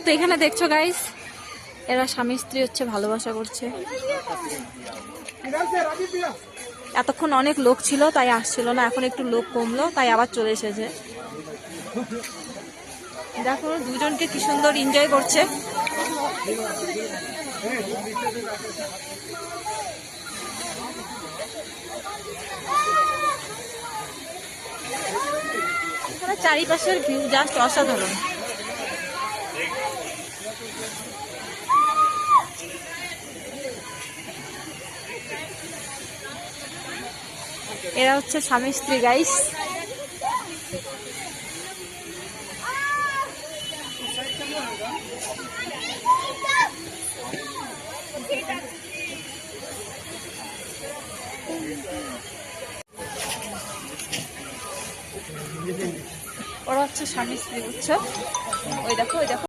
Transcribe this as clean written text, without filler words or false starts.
তো এখানে দেখছো গাইস, এরা স্বামী স্ত্রী হচ্ছে ভালোবাসা করছে। এতক্ষণ অনেক লোক ছিল তাই আসছিল না, এখন একটু লোক কমলো তাই আবার চলে এসেছে। দেখো দুজনকে কি সুন্দর এনজয় করছে। চারিপাশের ভিউ জাস্ট অসাধারণ। এরা হচ্ছে স্বামী স্ত্রী গাইস। ওরা হচ্ছে স্বামী স্ত্রী, বুঝছো? ওই দেখো ওই দেখো।